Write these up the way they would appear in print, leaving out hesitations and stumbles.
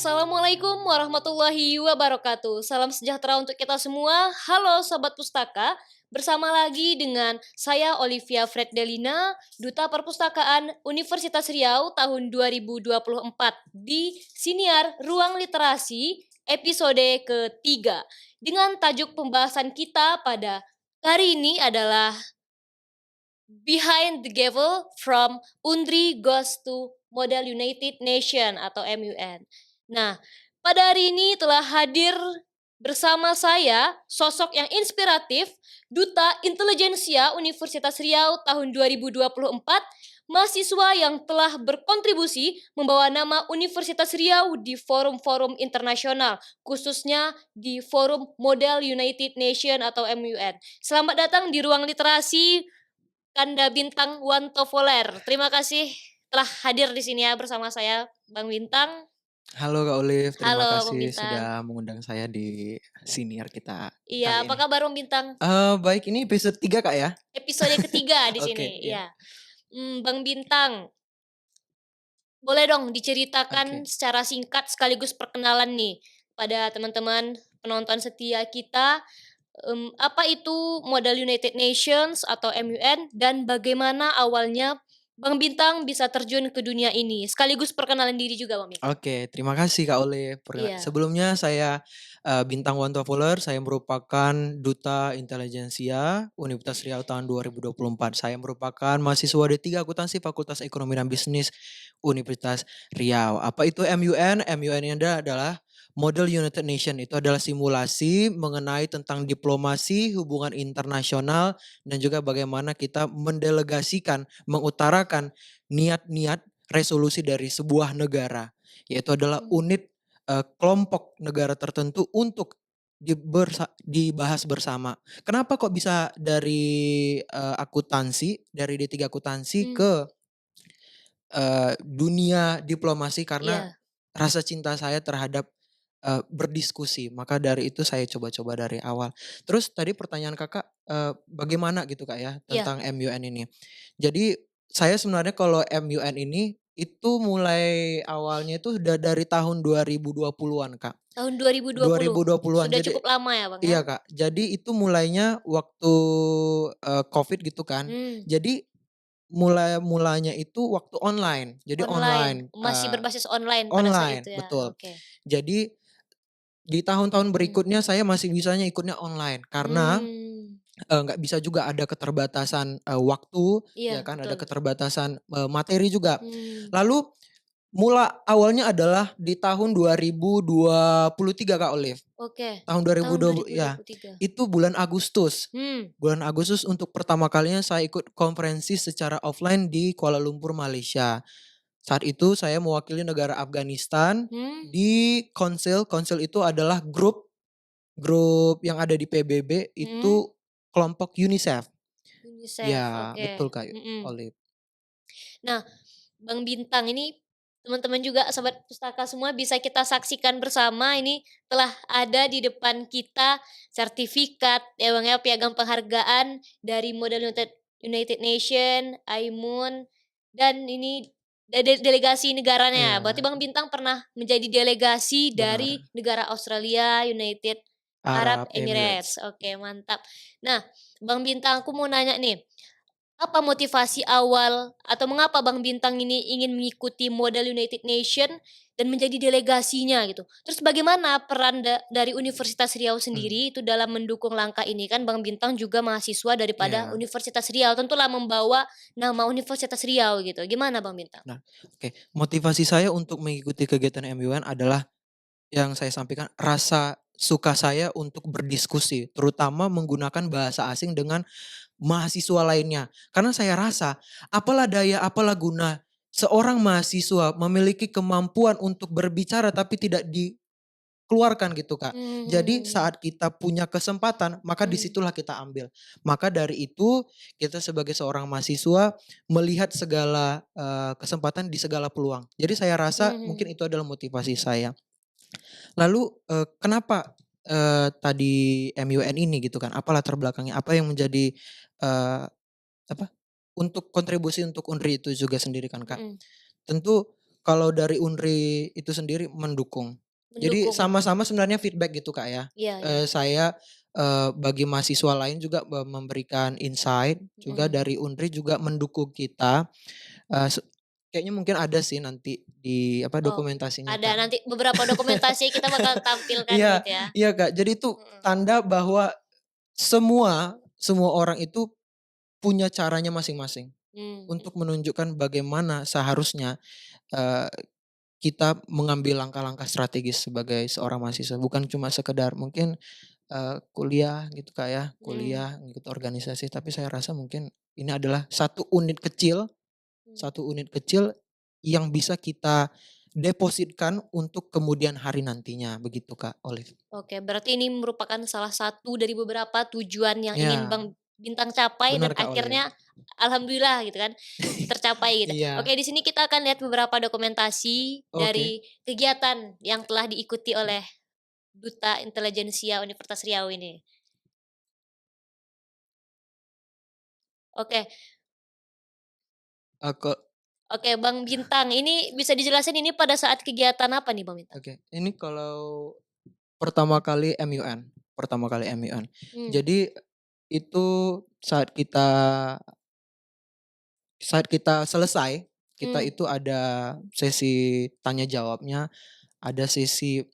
Assalamualaikum warahmatullahi wabarakatuh. Salam sejahtera untuk kita semua. Halo Sobat Pustaka, bersama lagi dengan saya Olivia Freddelina, Duta Perpustakaan Universitas Riau tahun 2024 di Siniar Ruang Literasi episode ketiga. Dengan tajuk pembahasan kita pada hari ini adalah Behind the Gavel from UNDRI Goes to Model United Nation atau MUN. Nah, pada hari ini telah hadir bersama saya sosok yang inspiratif, Duta Intelijensia Universitas Riau tahun 2024, mahasiswa yang telah berkontribusi membawa nama Universitas Riau di forum-forum internasional, khususnya di Forum Model United Nation atau MUN. Selamat datang di Ruang Literasi Kanda Bintang Wantovoler. Terima kasih telah hadir di sini ya bersama saya, Bang Bintang. Halo Kak Olive, terima Halo Bang kasih Bintang. sudah mengundang saya di senior kita Iya, kali apa ini. kabar Bang Bintang? Baik, ini episode 3 Kak ya? Episode ketiga di Oke, sini, iya. iya. Bang Bintang, boleh dong diceritakan Oke. secara singkat sekaligus perkenalan nih pada teman-teman penonton setia kita, apa itu Model United Nations atau MUN dan bagaimana awalnya Bang Bintang bisa terjun ke dunia ini? Sekaligus perkenalan diri juga Bang Bintang. Oke, terima kasih Kak Olive. Iya. Sebelumnya saya, Bintang Wantovoler, saya merupakan Duta Intelijensia Universitas Riau tahun 2024. Saya merupakan mahasiswa D3 Akuntansi Fakultas Ekonomi dan Bisnis Universitas Riau. Apa itu MUN? MUN ini adalah Model United Nation, itu adalah simulasi mengenai tentang diplomasi, hubungan internasional, dan juga bagaimana kita mendelegasikan, mengutarakan niat-niat resolusi dari sebuah negara, yaitu adalah Mmm, unit, kelompok negara tertentu untuk dibahas bersama. Kenapa kok bisa dari, akuntansi, dari D3 akuntansi mmm, ke, dunia diplomasi karena iya rasa cinta saya terhadap, berdiskusi, maka dari itu saya coba-coba dari awal. Terus tadi pertanyaan Kakak, bagaimana gitu Kak ya iya, tentang MUN ini. Jadi saya sebenarnya kalau MUN ini, itu mulai awalnya itu udah dari tahun 2020-an Kak. tahun 2020. 2020-an Sudah jadi cukup lama ya, Bang, ya? iya Kak, jadi itu mulainya waktu, Covid gitu kan. Mmm, Jadi mulanya itu waktu online, jadi online, online, masih berbasis online pada saat online, itu ya? betul. Oke, Jadi di tahun-tahun mhm, berikutnya saya masih bisanya ikutnya online karena, mmm, nggak bisa juga ada keterbatasan, waktu, iya ya kan, ada betul, keterbatasan, materi juga. mmm, Lalu awalnya adalah di tahun 2023 Kak Olive. oke, Tahun 2020 tahun dua ribu dua ya, puluh tiga. itu bulan Agustus. Mmm, Bulan Agustus untuk pertama kalinya saya ikut konferensi secara offline di Kuala Lumpur, Malaysia. Saat itu saya mewakili negara Afghanistan mmm, di konsil, konsil itu adalah grup grup yang ada di PBB mhm, itu kelompok UNICEF. UNICEF, Ya, oke, betul Kak, mhm. Olive. Nah, Bang Bintang ini teman-teman juga sobat pustaka semua bisa kita saksikan bersama ini telah ada di depan kita sertifikat ya Bang ya, piagam penghargaan dari Model United United Nation, AIMUN, dan ini delegasi negaranya. Berarti Iya, Bang Bintang pernah menjadi delegasi dari benar. negara Australia, United Arab Arab Emirates. Emirates. Oke, mantap. Nah, Bang Bintang aku mau nanya nih, apa motivasi awal atau mengapa Bang Bintang ini ingin mengikuti Model United Nation dan menjadi delegasinya gitu? Terus bagaimana peran dari Universitas Riau Mmm, sendiri itu dalam mendukung langkah ini? Kan Bang Bintang juga mahasiswa daripada iya. Universitas Riau, tentulah membawa nama Universitas Riau gitu. Gimana Bang Bintang? Nah, oke, motivasi saya untuk mengikuti kegiatan MUN adalah yang saya sampaikan, rasa suka saya untuk berdiskusi, terutama menggunakan bahasa asing dengan mahasiswa lainnya. Karena saya rasa, apalah daya, apalah guna seorang mahasiswa memiliki kemampuan untuk berbicara tapi tidak dikeluarkan gitu, Kak. Jadi Mmm, saat kita punya kesempatan, maka mhm, disitulah kita ambil. Maka dari itu, kita sebagai seorang mahasiswa melihat segala, kesempatan di segala peluang. Jadi saya rasa mungkin mhm, itu adalah motivasi saya. Lalu, kenapa, tadi MUN ini gitu kan, apa latar belakangnya, apa yang menjadi, apa, untuk kontribusi untuk UNRI itu juga sendiri kan, Kak. mhm, Tentu kalau dari Unri itu sendiri mendukung. Jadi Mendukung ya? sama-sama sebenarnya feedback gitu Kak ya. Iya iya. Saya, bagi mahasiswa lain juga memberikan insight, juga Mhm. dari Unri juga mendukung kita, eee, se kayaknya mungkin ada sih nanti di apa, Oh, dokumentasinya ada Kak. nanti beberapa dokumentasi kita bakal tampilkan Iya gitu ya? iya Kak, jadi itu Mhm. tanda bahwa semua semua orang itu punya caranya masing-masing Mmm, untuk menunjukkan bagaimana seharusnya, eee, kita mengambil langkah-langkah strategis sebagai seorang mahasiswa, bukan cuma sekedar mungkin, kuliah gitu Kak ya, mhm, kuliah, ngikut organisasi, tapi saya rasa mungkin ini adalah satu unit kecil mmm. satu unit kecil yang bisa kita depositkan untuk kemudian hari nantinya, begitu Kak, Olive. Oke, berarti ini merupakan salah satu dari beberapa tujuan yang ingin Iya, Bang Bintang capai dan benar Kak, Olive. akhirnya alhamdulillah gitu kan, tercapai gitu. Iya, Oke, di sini kita akan lihat beberapa dokumentasi oke dari kegiatan yang telah diikuti oleh Duta Intelijensia Universitas Riau ini. Oke ke oke Bang Bintang, ini bisa dijelasin ini pada saat kegiatan apa nih Bang Bintang? oke, ini kalau pertama kali MUN. Mmm, Jadi itu saat kita saat kita selesai, kita mmm, itu ada sesi tanya jawabnya, ada sesi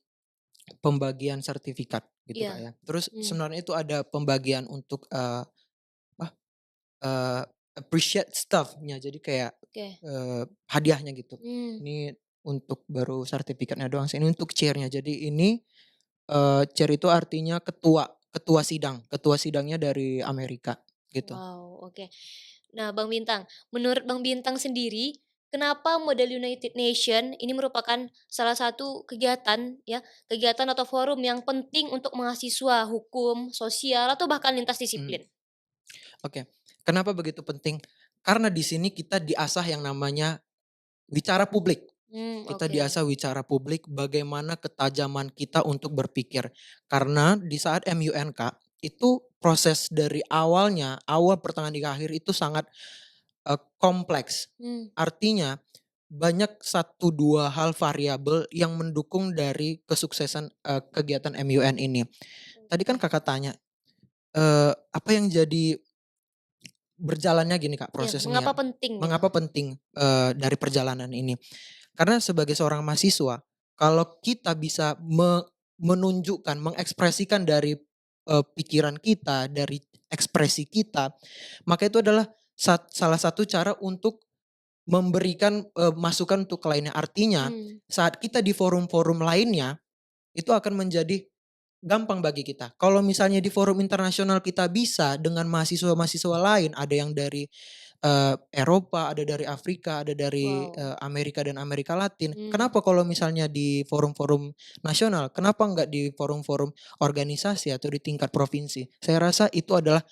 pembagian sertifikat gitu iya, Kak ya. Terus mmm, sebenarnya itu ada pembagian untuk, apa, eee, appreciate stuff-nya. Jadi kayak, oke, hadiahnya gitu. mmm, Ini untuk baru sertifikatnya doang sih, ini untuk chair-nya. Jadi ini, chair itu artinya ketua ketua sidang. Ketua sidangnya dari Amerika gitu. wow, oke. Nah, Bang Bintang, menurut Bang Bintang sendiri, kenapa model United Nation ini merupakan salah satu kegiatan ya, kegiatan atau forum yang penting untuk mahasiswa hukum, sosial, atau bahkan lintas Mmm, disiplin? oke. Kenapa begitu penting? Karena di sini kita diasah yang namanya bicara publik. Kita Oke. diasah bicara publik, bagaimana ketajaman kita untuk berpikir. Karena di saat MUNK, itu proses dari awalnya, awal, pertengahan, hingga akhir itu sangat, kompleks. Mmm, Artinya banyak satu 2 hal variabel yang mendukung dari kesuksesan, kegiatan MUN ini. Tadi kan oke. Kakak tanya, apa yang jadi berjalannya gini Kak Iya, mengapa prosesnya, penting gitu? mengapa penting, dari perjalanan ini? Karena sebagai seorang mahasiswa, kalau kita bisa menunjukkan, mengekspresikan dari, pikiran kita, dari ekspresi kita, maka itu adalah salah satu cara untuk memberikan, masukan untuk lainnya. Artinya, Mmm, saat kita di forum-forum lainnya, itu akan menjadi gampang bagi kita. Kalau misalnya di forum internasional kita bisa dengan mahasiswa-mahasiswa lain, ada yang dari, Eropa, ada dari Afrika, ada dari, wow, Amerika dan Amerika Latin. mmm. Kenapa kalau misalnya di forum-forum nasional, kenapa enggak di forum-forum organisasi atau di tingkat provinsi? Saya rasa itu adalah,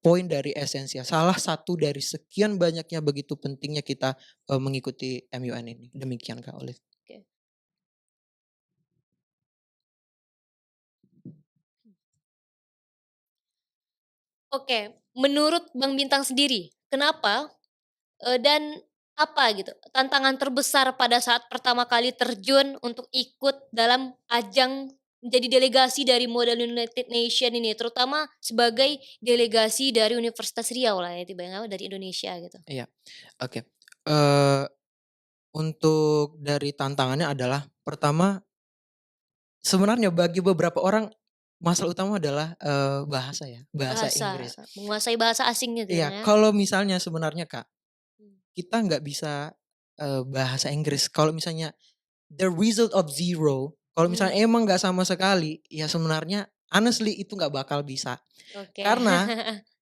poin dari esensial. Salah satu dari sekian banyaknya begitu pentingnya kita, mengikuti MUN ini. Demikian Kak Olive. Oke. Oke, menurut Bang Bintang sendiri, kenapa, dan apa gitu tantangan terbesar pada saat pertama kali terjun untuk ikut dalam ajang menjadi delegasi dari Model United Nation ini, terutama sebagai delegasi dari Universitas Riau lah ya, tiba dari Indonesia gitu? Iya, oke. Eee, untuk dari tantangannya adalah pertama, sebenarnya bagi beberapa orang masalah utama adalah, bahasa ya, bahasa Bahasa, Inggris. menguasai bahasa asing gitu Iya, ya? kalau misalnya sebenarnya Kak, Mmm, kita nggak bisa, bahasa Inggris kalau misalnya the result of zero, kalau misalnya mmm, emang nggak sama sekali, ya sebenarnya honestly itu nggak bakal bisa. oke. Karena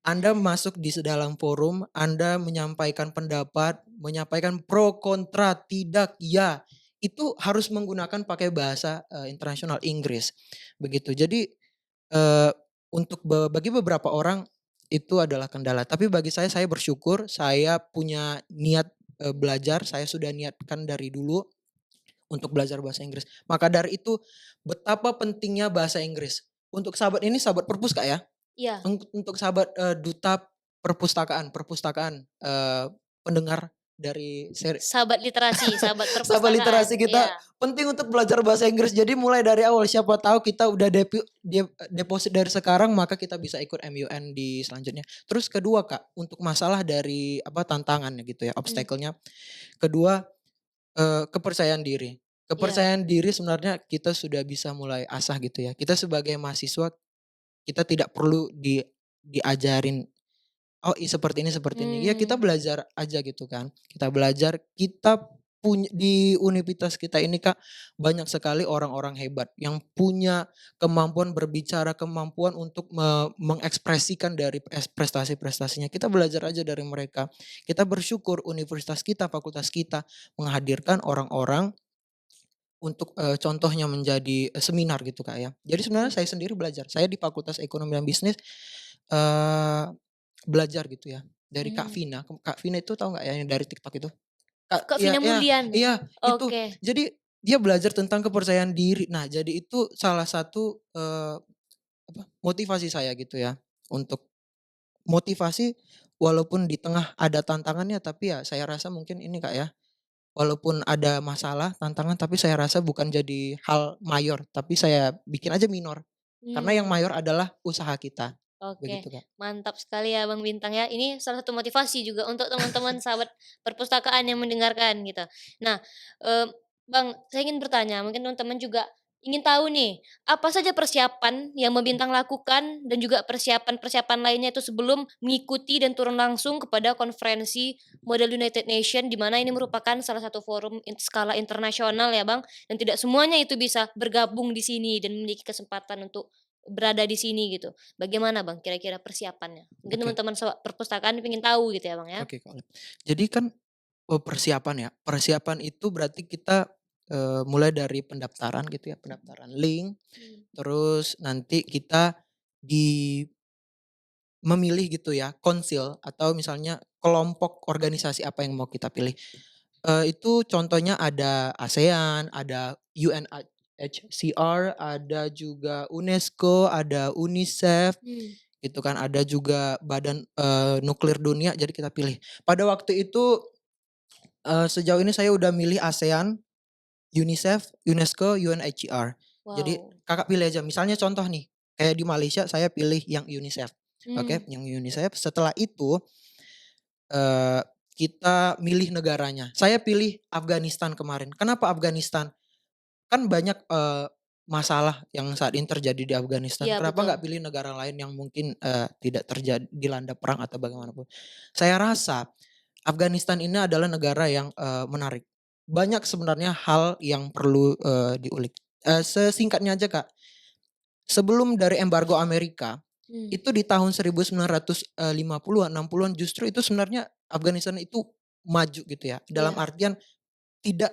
Anda masuk di sedalam forum, Anda menyampaikan pendapat, menyampaikan pro, kontra, tidak, ya, itu harus menggunakan pakai bahasa, internasional, Inggris, begitu. Jadi, eee, untuk bagi beberapa orang itu adalah kendala, tapi bagi saya bersyukur saya punya niat, belajar, saya sudah niatkan dari dulu untuk belajar bahasa Inggris. Maka dari itu, betapa pentingnya bahasa Inggris. Untuk sahabat ini sahabat perpus Kak ya? Iya, Untuk sahabat, duta perpustakaan perpustakaan, pendengar dari seri Sahabat literasi, sahabat sahabat literasi perpustakaan, kita iya. penting untuk belajar bahasa Inggris. Jadi mulai dari awal siapa tahu kita udah deposit dari sekarang maka kita bisa ikut MUN di selanjutnya. Terus kedua Kak, untuk masalah dari apa tantangannya gitu ya, Mmm, obstacle-nya. Kedua, kepercayaan diri. iya, Kepercayaan diri sebenarnya kita sudah bisa mulai asah gitu ya. Kita sebagai mahasiswa kita tidak perlu diajarin, "Oh, seperti ini." Ya kita mmm, belajar aja gitu kan. Kita belajar, kita punya di universitas kita ini Kak, banyak sekali orang-orang hebat yang punya kemampuan berbicara, kemampuan untuk mengekspresikan dari prestasi-prestasinya. Kita belajar aja dari mereka. Kita bersyukur universitas kita, fakultas kita menghadirkan orang-orang untuk, contohnya menjadi, seminar gitu Kak ya. Jadi sebenarnya mhm. saya sendiri belajar, saya di Fakultas Ekonomi dan Bisnis, eee, belajar gitu ya dari Kak Mmm, Vina. Kak Vina itu tahu nggak ya yang dari TikTok itu? Kak Kak iya Vina iya Mulyani? iya itu. Oke, Jadi dia belajar tentang kepercayaan diri. Nah jadi itu salah satu, apa, motivasi saya gitu ya, untuk motivasi walaupun di tengah ada tantangannya tapi ya saya rasa mungkin ini Kak ya, walaupun ada masalah, tantangan, tapi saya rasa bukan jadi hal mayor, tapi saya bikin aja minor. Karena yang mmm. mayor adalah usaha kita, Oke, begitu Kak. mantap sekali ya Bang Bintang ya. Ini salah satu motivasi juga untuk teman-teman sahabat perpustakaan yang mendengarkan gitu. Nah, Bang, saya ingin bertanya, mungkin teman-teman juga ingin tahu nih, apa saja persiapan yang Bang Bintang lakukan dan juga persiapan-persiapan lainnya itu sebelum mengikuti dan turun langsung kepada konferensi Model United Nation di mana ini merupakan salah satu forum skala internasional ya Bang, dan tidak semuanya itu bisa bergabung di sini dan memiliki kesempatan untuk berada di sini gitu. Bagaimana Bang kira-kira persiapannya? Mungkin Oke teman-teman perpustakaan pengen tahu gitu ya Bang ya? oke Kak. Jadi kan, persiapan ya, persiapan itu berarti kita, mulai dari pendaftaran gitu ya, pendaftaran link, Mmm. terus nanti kita di memilih gitu ya, konsil atau misalnya kelompok organisasi apa yang mau kita pilih. Itu contohnya ada ASEAN, ada UNHCR, ada juga UNESCO, ada UNICEF Mmm. gitu kan, ada juga Badan, Nuklir Dunia, jadi kita pilih. Pada waktu itu, sejauh ini saya udah milih ASEAN, UNICEF, UNESCO, UNHCR. Jadi Wow. Kakak pilih aja, misalnya contoh nih, kayak di Malaysia saya pilih yang UNICEF, oke, Mmm. yang UNICEF. Setelah itu, eee, kita milih negaranya. Saya pilih Afghanistan kemarin. Kenapa Afghanistan? Kan banyak, masalah yang saat ini terjadi di Afghanistan. Iya Kenapa betul. nggak pilih negara lain yang mungkin, tidak dilanda perang atau bagaimanapun. Saya rasa Afghanistan ini adalah negara yang, menarik. Banyak sebenarnya hal yang perlu, diulik. Sesingkatnya aja Kak, sebelum dari embargo Amerika, Mmm. itu di tahun 1950-an, 60-an justru itu sebenarnya Afghanistan itu maju gitu ya. Dalam Iya. artian tidak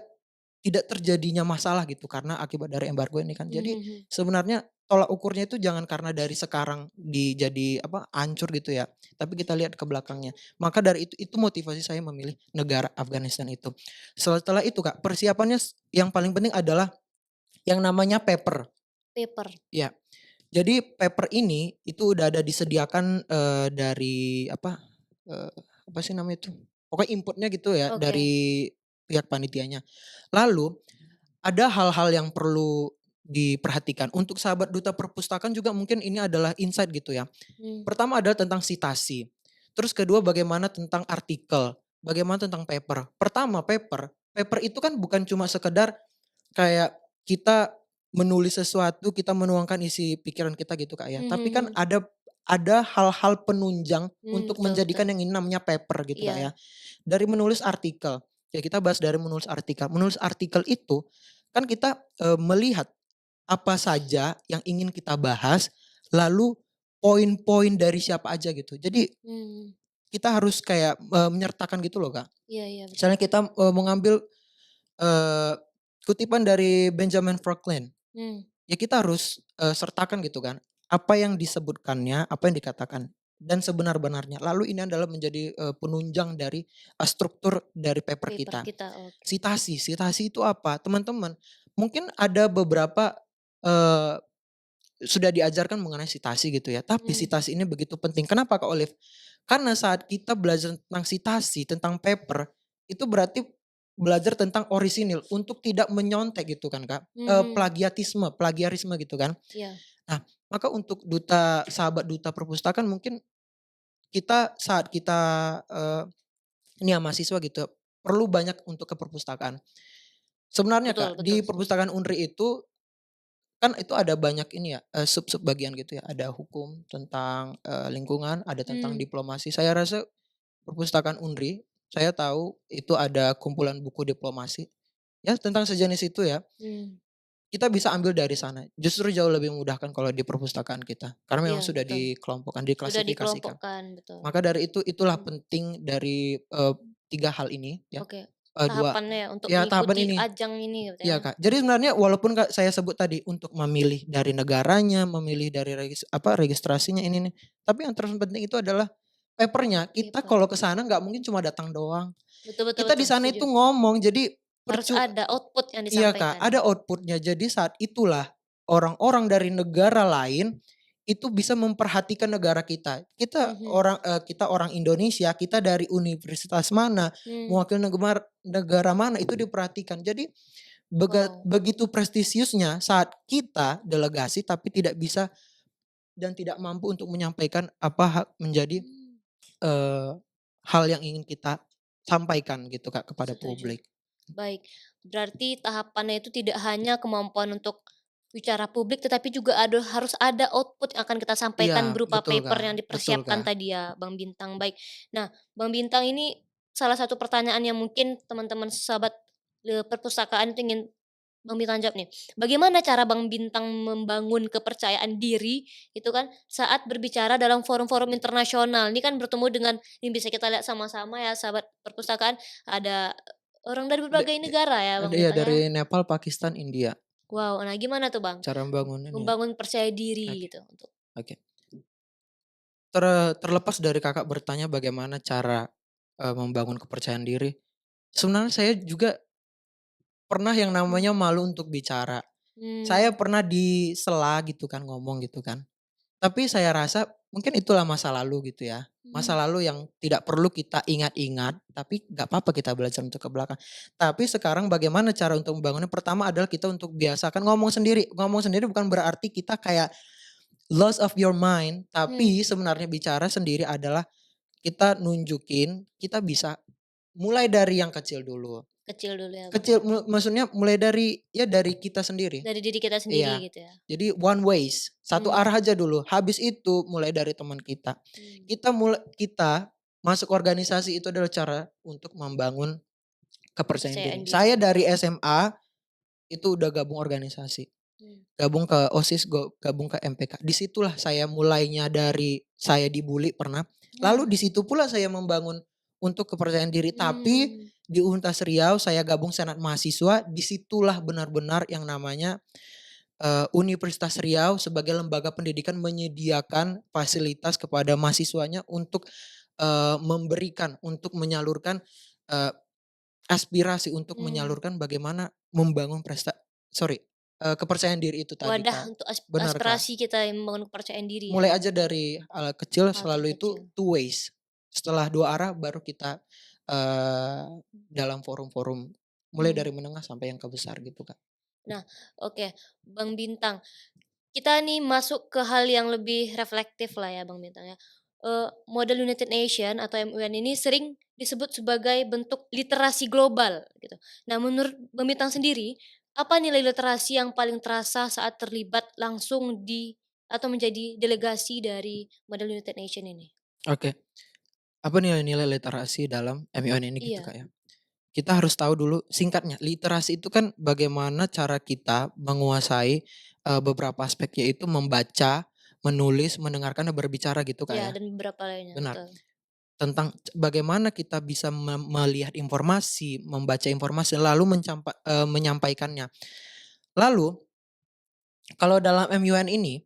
tidak terjadinya masalah gitu karena akibat dari embargo ini kan. Mmm, Jadi mhm mhm. sebenarnya tolak ukurnya itu jangan karena dari sekarang jadi apa, hancur gitu ya, tapi kita lihat ke belakangnya. Maka dari itu motivasi saya memilih negara Afghanistan itu. Setelah itu Kak, persiapannya yang paling penting adalah yang namanya paper, Paper. ya. Jadi paper ini itu udah ada disediakan, dari apa, eee, apa sih namanya itu, pokoknya input gitu ya Oke. dari pihak panitianya. Lalu ada hal-hal yang perlu diperhatikan. Untuk sahabat duta perpustakaan juga mungkin ini adalah insight gitu ya. Mmm. Pertama adalah tentang sitasi. Terus kedua bagaimana tentang artikel, bagaimana tentang paper. Pertama paper itu kan bukan cuma sekedar kayak kita menulis sesuatu, kita menuangkan isi pikiran kita gitu Kak ya. Mhm Tapi kan mhm. ada hal-hal penunjang untuk Betul betul. menjadikan yang ini namanya paper gitu Kak ya. Iya. Dari menulis artikel, ya kita bahas dari menulis artikel. Menulis artikel itu kan kita, melihat apa saja yang ingin kita bahas, lalu poin-poin dari siapa aja gitu. Jadi Mmm. kita harus kayak, menyertakan gitu loh Kak. Iya iya betul. Misalnya kita, mengambil, eee, kutipan dari Benjamin Franklin. Mmm. Ya kita harus, sertakan gitu kan, apa yang disebutkannya, apa yang dikatakan, dan sebenar-benarnya. Lalu ini adalah menjadi, penunjang dari, struktur dari paper Paper kita. kita, oke. Sitasi itu apa? Teman-teman, mungkin ada beberapa, eee, sudah diajarkan mengenai sitasi gitu ya, tapi Mmm. sitasi ini begitu penting. Kenapa Kak Olive? Karena saat kita belajar tentang sitasi, tentang paper, itu berarti belajar tentang orisinil untuk tidak menyontek gitu kan Kak, Mhm, plagiarisme gitu kan. iya, Nah, maka untuk sahabat duta perpustakaan mungkin kita saat kita, eee, ini ya mahasiswa gitu, perlu banyak untuk ke perpustakaan. Sebenarnya betul Kak, betul, di setuju. perpustakaan Unri itu, kan itu ada banyak ini ya, sub-sub bagian gitu ya, ada hukum tentang, lingkungan, ada tentang Mmm, diplomasi. Saya rasa perpustakaan Unri, saya tahu itu ada kumpulan buku diplomasi, ya tentang sejenis itu ya, mmm, kita bisa ambil dari sana. Justru jauh lebih memudahkan kalau di perpustakaan kita, karena iya memang sudah betul, dikelompokkan, sudah diklasifikasikan. dikelompokkan, betul. Maka dari itu, itulah Mhm, penting dari, 3 hal ini ya, oke, 2 tahapannya ya untuk ya tahapan mengikuti ini. ajang ini gitu ya? Iya, Kak. Jadi sebenarnya walaupun Kak, saya sebut tadi untuk memilih dari negaranya, memilih dari registrasinya ini nih, tapi yang terpenting itu adalah paper-nya. Kita Paper, kalau ke sana nggak mungkin cuma datang doang. betul betul Kita di betul, sana setuju. itu ngomong, jadi Harus percu ada output yang iya, Kak, disampaikan. ada output-nya. Jadi saat itulah orang-orang dari negara lain itu bisa memperhatikan negara kita. Mhm, Kita orang Indonesia, kita dari universitas mana, mmm, mewakili negara mana itu diperhatikan. Jadi wow, begitu prestisiusnya saat kita delegasi tapi tidak bisa dan tidak mampu untuk menyampaikan apa menjadi, mmm, eee, hal yang ingin kita sampaikan gitu Kak kepada setuju. publik. Baik, berarti tahapannya itu tidak hanya kemampuan untuk bicara publik, tetapi juga harus ada output yang akan kita Iya, sampaikan berupa betul paper Kak, yang betul dipersiapkan Kak. tadi ya, Bang Bintang. Baik. Nah, Bang Bintang ini salah satu pertanyaan yang mungkin teman-teman sahabat, perpustakaan itu ingin Bang Bintang jawab nih. Bagaimana cara Bang Bintang membangun kepercayaan diri itu kan saat berbicara dalam forum-forum internasional? Ini kan bertemu dengan yang bisa kita lihat sama-sama ya sahabat perpustakaan, ada orang dari De berbagai de negara ya ada Bang ya Bintang ya? dari Nepal, Pakistan, India, Wow, nah gimana tuh Bang, cara membangun ini ya. membangun percaya diri Oke, gitu untuk oke. Ter Terlepas dari Kakak bertanya bagaimana cara, membangun kepercayaan diri, sebenarnya saya juga pernah yang mmm, namanya malu untuk bicara. Saya mmm, pernah disela gitu kan, ngomong gitu kan. Tapi saya rasa mungkin itulah masa lalu gitu ya. Masa mmm, lalu yang tidak perlu kita ingat-ingat, tapi nggak apa-apa kita belajar untuk ke belakang. Tapi sekarang bagaimana cara untuk membangunnya, pertama adalah kita untuk biasakan ngomong sendiri. Ngomong sendiri bukan berarti kita kayak loss of your mind, mmm, tapi sebenarnya bicara sendiri adalah kita nunjukin kita bisa mulai dari yang kecil dulu. kecil dulu ya Bang, Kecil maksudnya mulai dari ya dari kita sendiri. dari diri kita sendiri Iya. gitu ya? Jadi one ways, satu Mmm, arah aja dulu, habis itu mulai dari teman kita. mmm, Kita masuk organisasi itu adalah cara untuk membangun kepercayaan diri. kepercayaan diri, Saya dari SMA itu udah gabung organisasi, mmm, gabung ke OSIS, gabung ke MPK. Di situlah saya mulainya dari saya dibully pernah, lalu nah, di situ pula saya membangun untuk kepercayaan diri. Tapi mmm, di Universitas Riau saya gabung senat mahasiswa, di situlah benar-benar yang namanya Universitas Riau sebagai lembaga pendidikan menyediakan fasilitas kepada mahasiswanya untuk, untuk menyalurkan, eee, aspirasi, untuk mmm. menyalurkan bagaimana membangun kepercayaan diri itu tadi, Wadah Kak. untuk Benar, Kak. aspirasi kita yang membangun kepercayaan diri ya, Mulai aja dari hal kecil hal selalu itu terkecil. two ways. Setelah 2 arah baru kita, dalam forum-forum mulai Mmm. dari menengah sampai yang ke besar gitu, Kak. Nah, oke, Bang Bintang, kita nih masuk ke hal yang lebih reflektif lah ya Bang Bintang ya. Model United Nation atau MUN ini sering disebut sebagai bentuk literasi global gitu. Nah menurut Bang Bintang sendiri, apa nilai literasi yang paling terasa saat terlibat langsung di atau menjadi delegasi dari Model United Nation ini? Oke. Apa nilai-nilai literasi dalam MUN ini gitu, Iya, Kak, ya. Kita harus tahu dulu singkatnya, literasi itu kan bagaimana cara kita menguasai, beberapa aspek yaitu membaca, menulis, mendengarkan, dan berbicara gitu, Kak, iya ya. dan beberapa lainnya, Benar. betul. Tentang bagaimana kita bisa melihat informasi, membaca informasi, lalu menyampaikannya. Lalu kalau dalam MUN ini,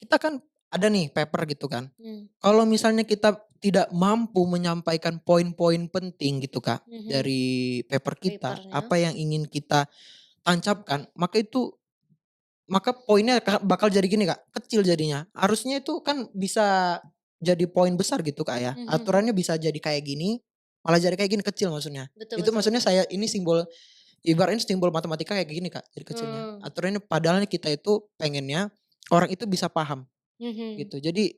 kita kan ada nih paper gitu kan. Mmm, Kalau misalnya kita tidak mampu menyampaikan poin-poin penting gitu Kak, mhm, dari paper kita, paper-nya, apa yang ingin kita tancapkan, maka poinnya bakal jadi gini Kak, kecil jadinya. Harusnya itu kan bisa jadi poin besar gitu Kak ya, mhm, aturannya bisa jadi kayak gini, malah jadi kayak gini kecil maksudnya. Betul Itu betul maksudnya betul. saya ini simbol ibaratnya simbol matematika kayak gini Kak, jadi kecilnya. Mmm, Aturannya padahal kita itu pengennya orang itu bisa paham mhm, gitu. Jadi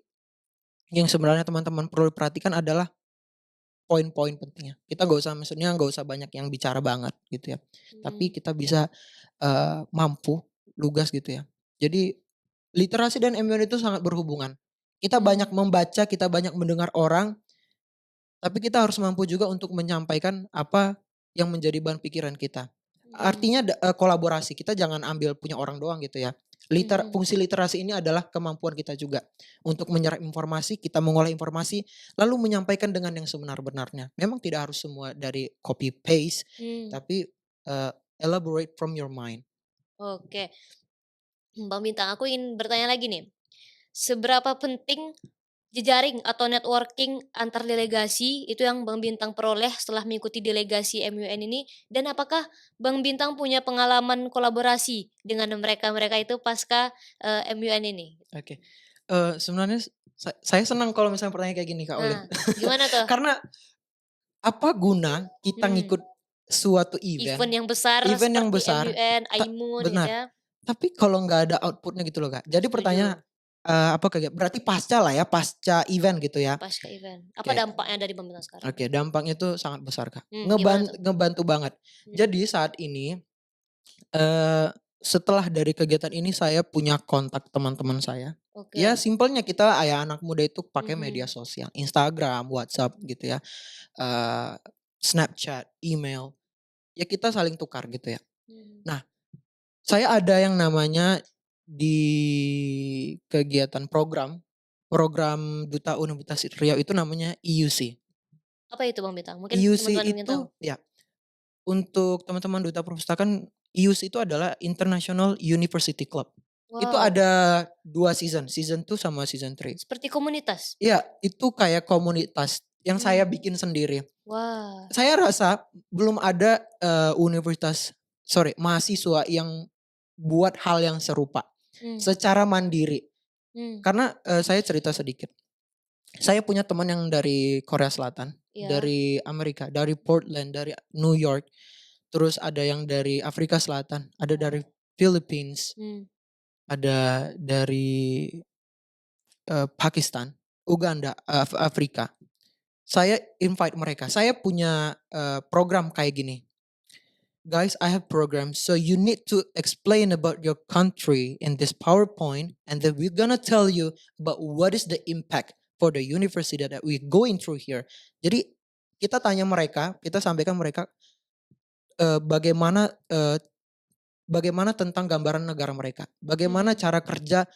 yang sebenarnya teman-teman perlu perhatikan adalah poin-poin pentingnya. Kita nggak usah maksudnya nggak usah banyak yang bicara banget gitu ya. Tapi mhm, kita bisa, mampu lugas gitu ya. Jadi literasi dan MUN itu sangat berhubungan. Kita banyak mmm, membaca, kita banyak mendengar orang, tapi kita harus mampu juga untuk menyampaikan apa yang menjadi bahan pikiran kita. mhm, Artinya kolaborasi, kita jangan ambil punya orang doang gitu ya. mhm. Fungsi literasi ini adalah kemampuan kita juga untuk menyerap informasi, kita mengolah informasi, lalu menyampaikan dengan yang sebenar-benarnya. Memang tidak harus semua dari copy paste, Mmm, tapi, elaborate from your mind. oke. Bang Bintang, aku ingin bertanya lagi nih. Seberapa penting jejaring atau networking antar delegasi itu yang Bang Bintang peroleh setelah mengikuti delegasi MUN ini? Dan apakah Bang Bintang punya pengalaman kolaborasi dengan mereka-mereka itu pasca, MUN ini? Oke, sebenarnya saya senang kalau misalnya pertanyaan kayak gini Kak Olive. Nah, gimana tuh? Karena apa guna kita Hmm, ngikut suatu event, event yang besar event yang seperti besar, MUN, tak Aimun gitu benar, ya? tapi kalau nggak ada output-nya gitu loh Kak. Jadi pertanyaan, Setuju, apa kayak berarti pasca lah ya, pasca event gitu ya. pasca event. Apa Oke, dampaknya dari Bang Bintang sekarang? oke, dampaknya itu sangat besar Kak, Gimana tuh? ngebantu banget. Mmm, Jadi saat ini, eee, setelah dari kegiatan ini saya punya kontak teman-teman saya. Ya oke. simpelnya kita ya anak muda itu pakai media Mhm, sosial, Instagram, WhatsApp gitu ya, eee, Snapchat, email, ya kita saling tukar gitu ya. mhm. Nah, saya ada yang namanya di kegiatan program Duta Universitas Riau itu namanya EUC. Apa itu Bang Bintang? Mungkin EUC teman-teman ingin tahu. itu ya untuk teman-teman Duta Perpustakaan, EUC itu adalah International University Club. Itu Wow, ada 2 season, season 2 sama season 3. seperti komunitas? Iya, itu kayak komunitas yang saya Mmm, bikin sendiri. wah, Saya rasa belum ada, mahasiswa yang buat hal yang serupa, mmm, secara mandiri. mmm, Karena, saya cerita sedikit. Saya punya teman yang dari Korea Selatan, iya, dari Amerika, dari Portland, dari New York, terus ada yang dari Afrika Selatan, ada dari Philippines, mmm, ada dari, Pakistan, Uganda, Afrika. Saya invite mereka, saya punya, program kayak gini, "Guys, I have program, so you need to explain about your country in this PowerPoint, and then we're gonna tell you about what is the impact for the university that we going through here." Jadi kita tanya mereka, kita sampaikan mereka, bagaimana tentang gambaran negara mereka, bagaimana mmm, cara kerja,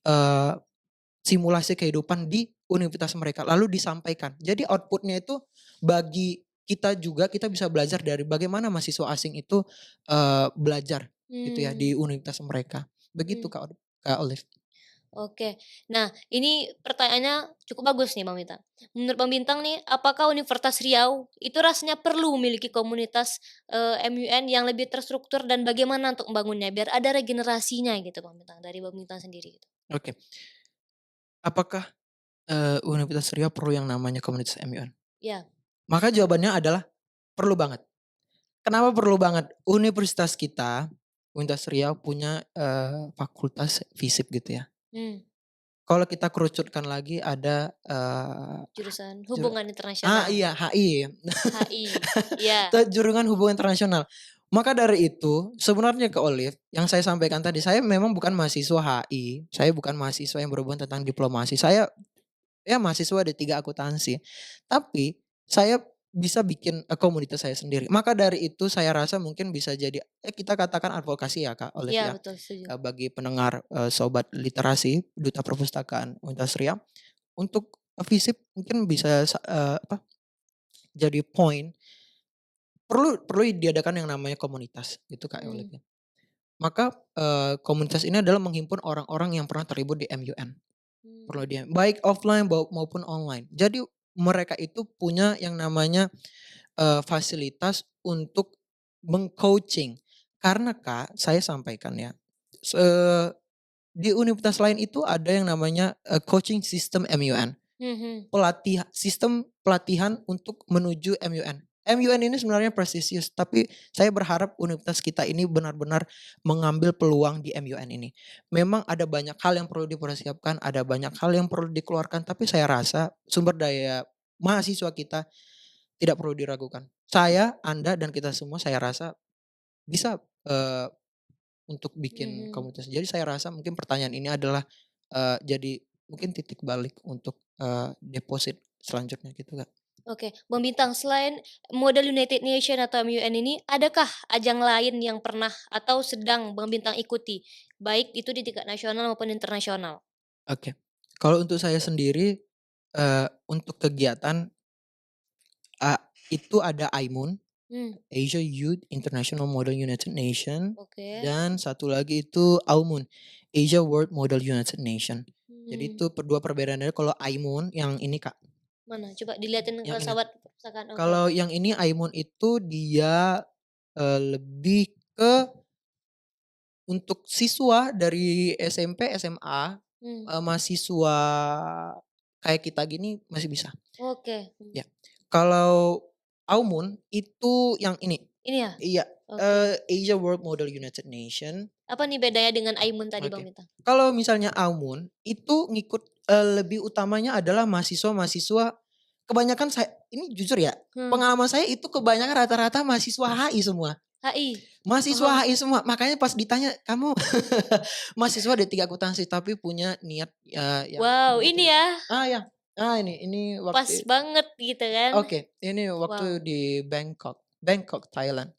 eee, simulasi kehidupan di universitas mereka, lalu disampaikan. Jadi outputnya itu bagi kita juga, kita bisa belajar dari bagaimana mahasiswa asing itu, belajar gitu ya mmm, di universitas mereka. Begitu mmm, Kak Olive. oke. Nah, ini pertanyaannya cukup bagus nih Bang Bintang. Menurut Bang Bintang nih, apakah Universitas Riau itu rasanya perlu memiliki komunitas, MUN yang lebih terstruktur dan bagaimana untuk membangunnya biar ada regenerasinya gitu Bang Bintang, dari Bang Bintang sendiri gitu? Oke, apakah, Universitas Riau perlu yang namanya komunitas MUN? Iya, Maka jawabannya adalah perlu banget. Kenapa perlu banget? Universitas kita, Universitas Riau punya, fakultas FISIP gitu ya. mmm, Kalau kita kerucutkan lagi ada, jurusan juru hubungan internasional, iya HI, HI, iya, Jurusan Hubungan Internasional. Maka dari itu sebenarnya Kak Olive, yang saya sampaikan tadi, saya memang bukan mahasiswa HI, saya bukan mahasiswa yang berhubungan tentang diplomasi, saya ya mahasiswa di 3 akuntansi. Tapi saya bisa bikin, komunitas saya sendiri. Maka dari itu saya rasa mungkin bisa jadi, kita katakan advokasi ya Kak Olive iya ya, betul setuju, bagi pendengar, sobat literasi, Duta Perpustakaan Universitas Riau, untuk, FISIP mungkin bisa jadi poin, perlu perlu diadakan yang namanya komunitas gitu Kak mhm, Olive ya. Maka, komunitas ini adalah menghimpun orang-orang yang pernah terlibat di MUN. Perlu mmm, dia baik offline maupun online. Jadi mereka itu punya yang namanya, fasilitas untuk meng-coaching. Karena Kak, saya sampaikan ya, di universitas lain itu ada yang namanya, coaching system MUN. Mhm. sistem pelatihan untuk menuju MUN. MUN ini sebenarnya prestisius, tapi saya berharap universitas kita ini benar-benar mengambil peluang di MUN ini. Memang ada banyak hal yang perlu dipersiapkan, ada banyak hal yang perlu dikeluarkan, tapi saya rasa sumber daya mahasiswa kita tidak perlu diragukan. Saya, Anda, dan kita semua saya rasa bisa, untuk bikin Mhm. komunitas. Jadi saya rasa mungkin pertanyaan ini adalah, jadi mungkin titik balik untuk, deposit selanjutnya gitu, Kak. Oke, Bang Bintang, selain model United Nation atau MUN ini, adakah ajang lain yang pernah atau sedang Bang Bintang ikuti? Baik itu di tingkat nasional maupun internasional? Oke. Kalau untuk saya sendiri, untuk kegiatan, eee, itu ada AIMUN, Hmm, Asia Youth International Model United Nation, oke. dan satu lagi itu AUMUN, Asia World Model United Nation. Jadi Hmm, itu 2 perbedaannya. Kalau AIMUN yang ini, Kak, mana? Coba dilihatin ke yang ini. sahabat perpustakaan, oke. Kalau yang ini AIMUN itu dia, lebih ke untuk siswa dari SMP, SMA, Hmm, mahasiswa kayak kita gini masih bisa, oke, ya. Kalau AUMUN itu yang ini, ini ya? iya, Oke. Asia World Model United Nation. Apa nih bedanya dengan Aimun tadi Bang Oke. Bintang? Kalau misalnya AUMUN itu ngikut, lebih utamanya adalah mahasiswa-mahasiswa kebanyakan ini jujur ya, Hmm, pengalaman saya itu kebanyakan rata-rata mahasiswa HI semua. HI? Oh, Mahasiswa HI semua, makanya pas ditanya, "Kamu mahasiswa D3 akuntansi tapi punya niat, yang wow, begitu ini gitu." ya, Ya, ini pas waktu banget gitu kan. oke, ini waktu Wow, di Bangkok, Thailand.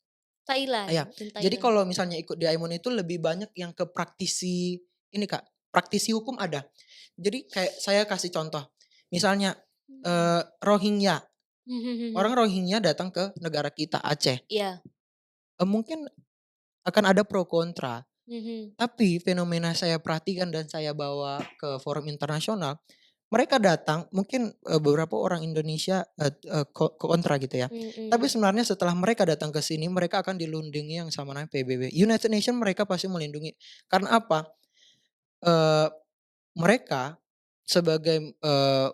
Thailand, Iya, in jadi Thailand. kalau misalnya ikut di Aimon itu lebih banyak yang ke praktisi ini, Kak, praktisi hukum ada. Jadi kayak saya kasih contoh, misalnya, Hmm. Rohingya, orang Rohingya datang ke negara kita, Aceh, Iya, mungkin akan ada pro kontra. mhm, Tapi fenomena saya perhatikan dan saya bawa ke forum internasional, mereka datang mungkin, beberapa orang Indonesia, kontra gitu ya. Tapi mhm, sebenarnya setelah mereka datang ke sini, mereka akan dilindungi yang sama namanya PBB. United Nations mereka pasti melindungi. Karena apa? Eee, Mereka sebagai,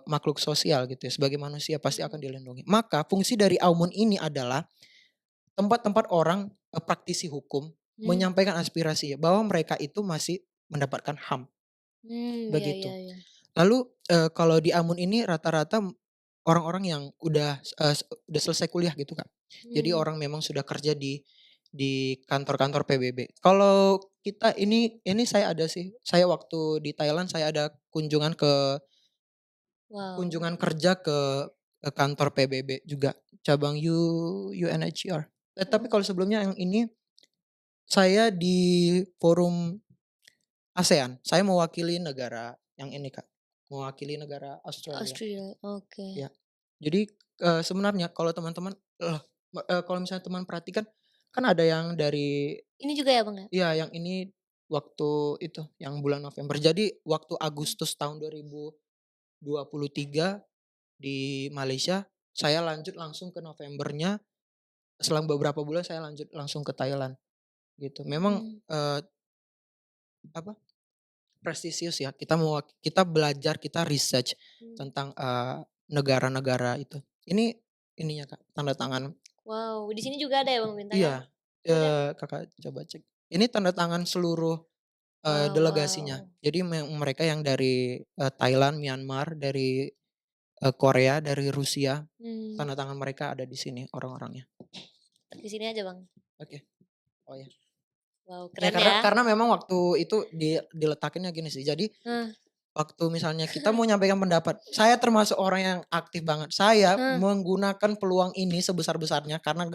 makhluk sosial gitu ya, sebagai manusia pasti akan mhm, dilindungi. Maka fungsi dari AUMUN ini adalah tempat-tempat orang, praktisi hukum mmm, menyampaikan aspirasi bahwa mereka itu masih mendapatkan HAM, iya begitu. iya iya. Lalu, kalau di Amun ini rata-rata orang-orang yang udah selesai kuliah gitu, Kak. Jadi Mmm, orang memang sudah kerja di kantor-kantor PBB. Kalau kita ini saya ada sih, saya waktu di Thailand saya ada wow, kunjungan kerja ke kantor PBB juga, cabang UNHCR. Tapi mhm, kalau sebelumnya yang ini, saya di forum ASEAN, saya mewakili negara yang ini, Kak, mewakili negara Australia, Australia, oke. ya. Jadi, sebenarnya kalau teman-teman, kalau misalnya teman perhatikan, kan ada yang dari Ini juga ya, Bang, ya? iya, yang ini waktu itu, yang bulan November. Jadi waktu Mmm, Agustus tahun 2023 di Malaysia, saya lanjut langsung ke Novembernya, selang beberapa bulan saya lanjut langsung ke Thailand, gitu. Memang, mhm, apa, prestisius ya, kita belajar, kita research mmm, tentang, negara-negara itu. Ini ininya, Kak, tanda tangan. wow, di sini juga ada ya, Bang, bintangnya? Iya, Ada? Kakak coba cek. Ini tanda tangan seluruh, Wow delegasinya. wow, Jadi mereka yang dari, Thailand, Myanmar, dari, Korea, dari Rusia, mmm, tanda tangan mereka ada di sini orang-orangnya. di sini aja, Bang. Oke. Oh ya. Wow, Ya keren ya. karena memang waktu itu diletakinnya gini sih, jadi Heeh, waktu misalnya kita mau nyampaikan pendapat, saya termasuk orang yang aktif banget. Saya heeh, menggunakan peluang ini sebesar-besarnya karena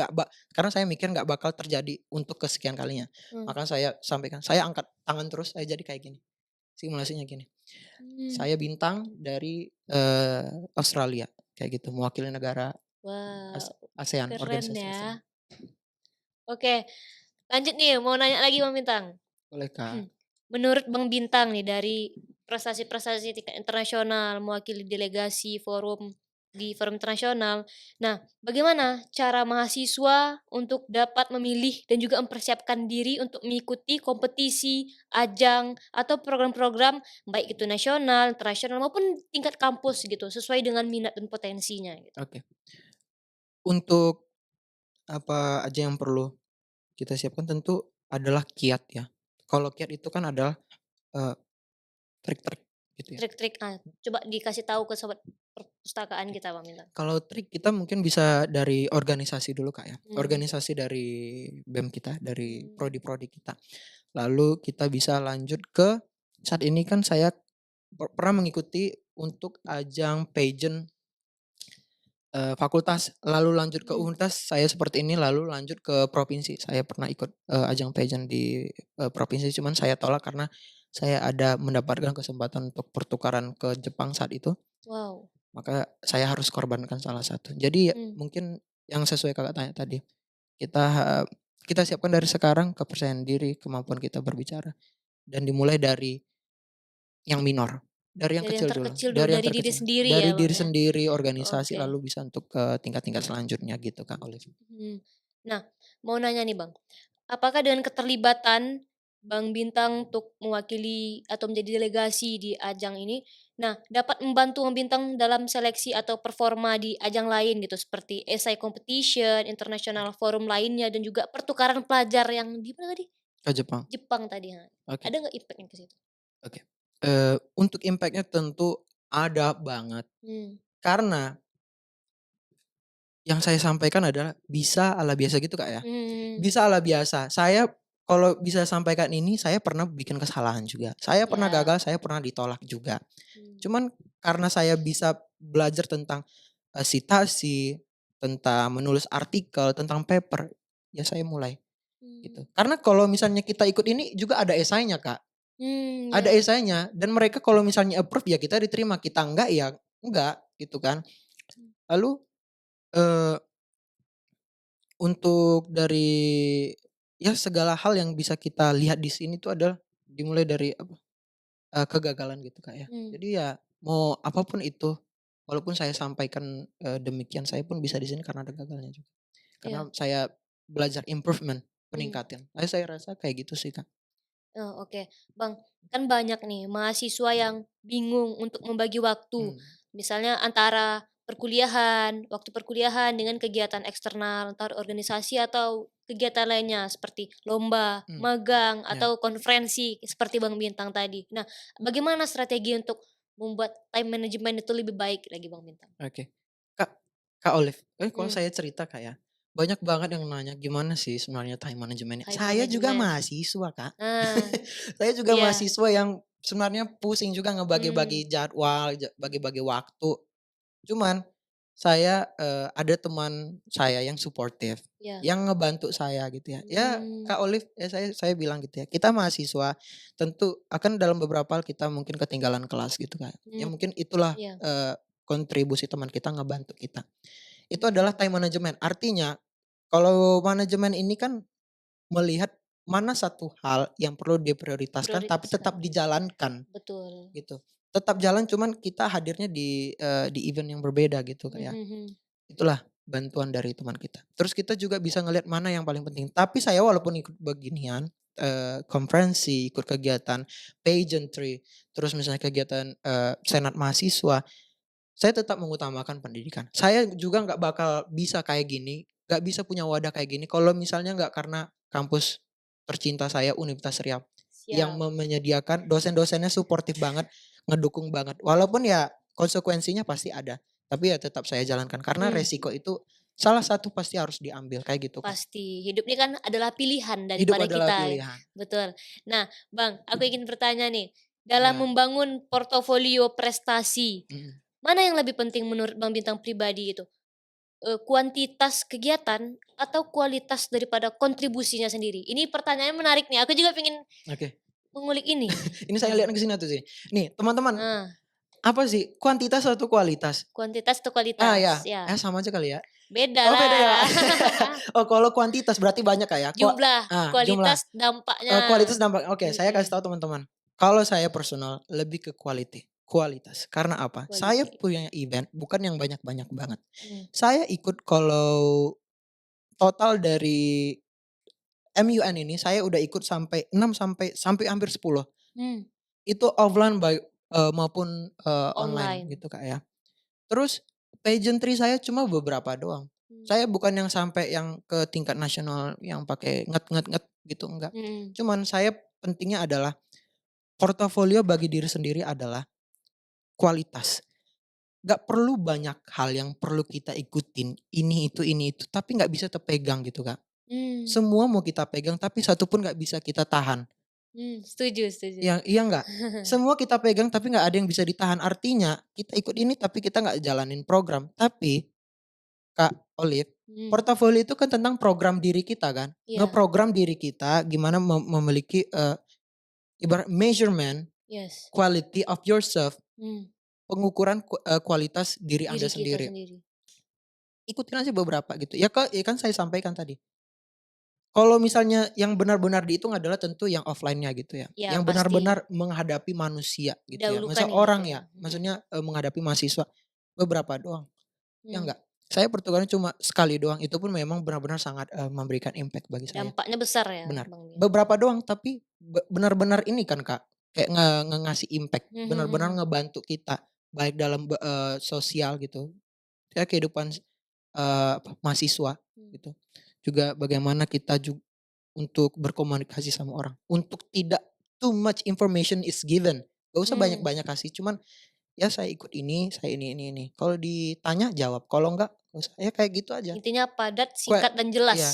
saya mikir nggak bakal terjadi untuk kesekian kalinya. mmm, Maka saya sampaikan, saya angkat tangan terus, saya jadi kayak gini, simulasinya gini. mmm, Saya bintang dari, Australia, kayak gitu, mewakili negara wow, ASEAN, keren organisasi ASEAN. ya. Oke, lanjut nih mau nanya lagi Bang Bintang. Boleh, Kak. Menurut Bang Bintang nih dari prestasi-prestasi tingkat internasional, mewakili delegasi, forum. di forum internasional. Nah, bagaimana cara mahasiswa untuk dapat memilih dan juga mempersiapkan diri untuk mengikuti kompetisi, ajang, atau program-program baik itu nasional, internasional maupun tingkat kampus gitu, sesuai dengan minat dan potensinya gitu? Oke. Untuk apa aja yang perlu kita siapkan tentu adalah kiat ya. Kalau kiat itu kan adalah, eee, trik-trik gitu ya. Trik-trik, coba dikasih tahu ke sobat perpustakaan Oke. kita Bang Bintang. Kalau trik kita mungkin bisa dari organisasi dulu Kak ya. Mmm, Organisasi dari BEM kita, dari mmm, prodi-prodi kita. Lalu kita bisa lanjut ke saat ini kan saya pernah mengikuti untuk ajang pageant, fakultas, lalu lanjut ke mhm. universitas saya seperti ini, lalu lanjut ke provinsi. Saya pernah ikut, ajang pageant di, provinsi cuman saya tolak karena saya ada mendapatkan kesempatan untuk pertukaran ke Jepang saat itu, Wow, maka saya harus korbankan salah satu. Jadi ya mmm, mungkin yang sesuai Kakak tanya tadi, kita, kita siapkan dari sekarang kepercayaan diri, kemampuan kita berbicara, dan dimulai dari yang minor, dari yang dari yang kecil dulu, terkecil dulu, dari yang dari diri terkecil, sendiri ya dari Bang diri ya? sendiri, organisasi, Oke, lalu bisa untuk ke tingkat-tingkat selanjutnya gitu Kak Olive. mhm. Nah, mau nanya nih Bang, apakah dengan keterlibatan Bang Bintang untuk mewakili atau menjadi delegasi di ajang ini, nah dapat membantu Bang Bintang dalam seleksi atau performa di ajang lain gitu seperti esai competition, international forum lainnya dan juga pertukaran pelajar yang di mana tadi? Ke Jepang, Jepang tadi, oke ada nggak impact-nya ke situ? oke. Untuk impact-nya tentu ada banget, Mmm, karena yang saya sampaikan adalah bisa ala biasa gitu Kak ya, mmm, bisa ala biasa. Saya kalau bisa sampaikan ini, saya pernah bikin kesalahan juga, saya pernah ya, gagal, saya pernah ditolak juga. mmm, Cuman karena saya bisa belajar tentang, sitasi, tentang menulis artikel, tentang paper, ya saya mulai, mmm, gitu. Karena kalau misalnya kita ikut ini juga ada esainya, Kak. Ada ya, esainya dan mereka kalau misalnya approve ya kita diterima, kita enggak ya enggak, gitu kan. mmm, Lalu, eee, untuk dari ya segala hal yang bisa kita lihat di sini tuh adalah dimulai dari apa, kegagalan gitu, Kak, ya. mmm, Jadi ya mau apapun itu, walaupun saya sampaikan, demikian, saya pun bisa di sini karena ada gagalnya juga. Karena iya, saya belajar improvement, mmm. peningkatan. Saya rasa kayak gitu sih, Kak. Oh, oke. Bang, kan banyak nih mahasiswa yang bingung untuk membagi waktu. Mmm, Misalnya antara perkuliahan, waktu perkuliahan dengan kegiatan eksternal, entar organisasi atau kegiatan lainnya seperti lomba, mmm, magang, ya, atau konferensi seperti Bang Bintang tadi. Nah, bagaimana strategi untuk membuat time management itu lebih baik lagi Bang Bintang? oke. Kak Kak Olive, kalau Hmm, saya cerita, Kak, ya, banyak banget yang nanya, "Gimana sih sebenarnya time management-nya?" time Saya juga management. mahasiswa, Kak. Nah, Saya juga iya. mahasiswa yang sebenarnya pusing juga Hmm, ngebagi-bagi jadwal, bagi-bagi waktu. Cuman saya, ada teman saya yang suportif, ya. yang ngebantu saya gitu ya. Ya Hmm, Kak Olive, ya saya bilang gitu ya, kita mahasiswa tentu akan dalam beberapa hal kita mungkin ketinggalan kelas gitu Kak. Ya hmm, mungkin itulah, iya. kontribusi teman kita ngebantu kita. Itu adalah Hmm, time management. Artinya kalau manajemen ini kan melihat mana satu hal yang perlu diprioritaskan tapi prioritaskan. tetap dijalankan. Betul. Gitu. Tetap jalan cuman kita hadirnya di event yang berbeda gitu Kak Mhm ya. mhm. Itulah bantuan dari teman kita. Terus kita juga bisa ngelihat mana yang paling penting. Tapi saya walaupun ikut beginian, konferensi, ikut kegiatan pageantry, terus misalnya kegiatan, senat mahasiswa, saya tetap mengutamakan pendidikan. Saya juga nggak bakal bisa kayak gini, nggak bisa punya wadah kayak gini kalau misalnya nggak karena kampus tercinta saya Universitas Riau yang Siap. menyediakan dosen-dosennya suportif banget, ngedukung banget. Walaupun ya konsekuensinya pasti ada, tapi ya tetap saya jalankan karena Mmm, resiko itu salah satu pasti harus diambil kayak gitu, Kak. pasti. Hidup ini kan adalah pilihan Hidup daripada adalah kita ya. pilihan. Betul. Nah, Bang, aku ingin bertanya nih, dalam Iya, membangun portofolio prestasi, mhm, mana yang lebih penting menurut Bang Bintang pribadi itu? Kuantitas kegiatan atau kualitas daripada kontribusinya sendiri? Ini pertanyaannya menarik nih, aku juga pengen oke. mengulik ini. Ini saya Nah lihat ke sini tuh sih. Nih teman-teman, nah, apa sih kuantitas atau kualitas? kuantitas atau Ah, kualitas? ya, Ya, sama aja kali ya? beda Oh beda ya? lah. Oh kalau kuantitas berarti banyak Kak ya? Jumlah, Jumlah, kualitas dampaknya. kualitas dampak oke saya kasih Mhm. tahu teman-teman. Kalau saya personal lebih ke quality. kualitas. Karena apa? Saya Quality. punya event bukan yang banyak-banyak banget. Mmm. Saya ikut kalau total dari MUN ini saya udah ikut sampai 6 sampai hampir 10. Mmm. Itu offline maupun, online Online. gitu, Kak, ya. Terus pageantry saya cuma beberapa doang. Mmm. Saya bukan yang sampai yang ke tingkat nasional yang pakai gitu, enggak. Mhm. Cuman saya pentingnya adalah portofolio bagi diri sendiri adalah kualitas. Nggak perlu banyak hal yang perlu kita ikutin, ini itu, tapi nggak bisa terpegang gitu, Kak. Mmm. Semua mau kita pegang tapi satu pun nggak bisa kita tahan. Setuju setuju. Iya nggak? Semua kita pegang tapi nggak ada yang bisa ditahan. Artinya kita ikut ini tapi kita nggak jalanin program. Tapi Kak Olive, Mhm. portofolio itu kan tentang program diri kita kan. Iya. Ngeprogram diri kita gimana memiliki, ibarat measurement Yes. quality of yourself, Mmm. pengukuran kualitas diri Anda Diri kita sendiri. sendiri. Ikutin aja beberapa gitu. Ya kan saya sampaikan tadi. Kalau misalnya yang benar-benar dihitung adalah tentu yang offline-nya gitu ya. Ya Yang pasti. benar-benar menghadapi manusia gitu ya. Didahulukan Masa gitu orang ya. ya, Mhm. maksudnya, menghadapi mahasiswa, beberapa doang, ya Mmm. enggak? Saya pertukaran cuma sekali doang, itu pun memang benar-benar sangat, memberikan impact bagi saya. Dampaknya besar ya Benar. Bang Mia. Beberapa doang tapi benar-benar ini kan Kak, kayak ngasih impact, Mhm benar-benar mhm. ngebantu kita, baik dalam sosial gitu, ya kehidupan, mahasiswa Mmm. gitu. Juga bagaimana kita untuk berkomunikasi sama orang, untuk tidak too much information is given, gak usah Mmm. banyak-banyak kasih, cuman, "Ya saya ikut ini, saya ini." Kalau ditanya jawab, kalau enggak nggak usah, ya kayak gitu aja. Intinya padat, Kue singkat, dan jelas. iya,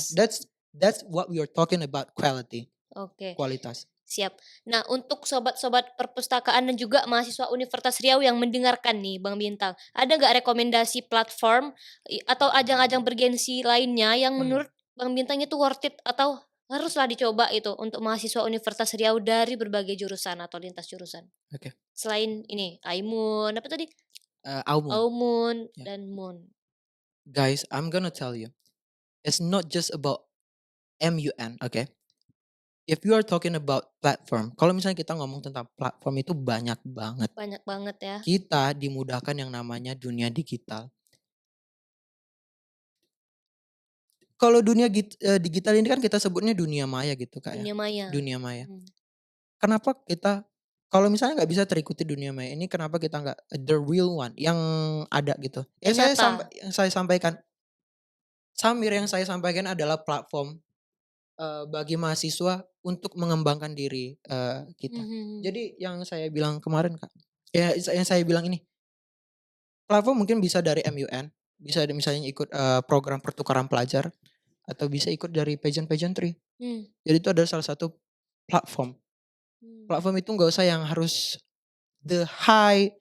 that's what we are talking about quality, Oke, kualitas. siap. Nah, untuk sobat-sobat perpustakaan dan juga mahasiswa Universitas Riau yang mendengarkan nih Bang Bintang, ada nggak rekomendasi platform atau ajang-ajang bergensi lainnya yang Mmm, menurut Bang Bintang itu worth it atau haruslah dicoba itu untuk mahasiswa Universitas Riau dari berbagai jurusan atau lintas jurusan? oke, Selain ini, Aimun, apa tadi? Aumun, Aumun ya. dan Mun. Guys, I'm gonna tell you, it's not just about MUN, oke? If you are talking about platform, kalau misalnya kita ngomong tentang platform itu banyak banget. Banyak banget ya, Kita dimudahkan yang namanya dunia digital. Kalau digital ini kan kita sebutnya dunia maya gitu, Kak, ya, dunia maya. dunia maya. Mhm. Kenapa kita kalau misalnya nggak bisa terikuti dunia maya ini, kenapa kita nggak the real one yang ada gitu? Yang nyata. Yang saya sampaikan, yang saya sampaikan adalah platform, bagi mahasiswa untuk mengembangkan diri, kita. Mhm. Jadi yang saya bilang kemarin, Kak, ya yang saya bilang ini, platform mungkin bisa dari MUN, bisa misalnya ikut, program pertukaran pelajar, atau bisa ikut dari pageantry. Mmm. Jadi itu adalah salah satu platform. Mmm. Platform itu nggak usah yang harus the high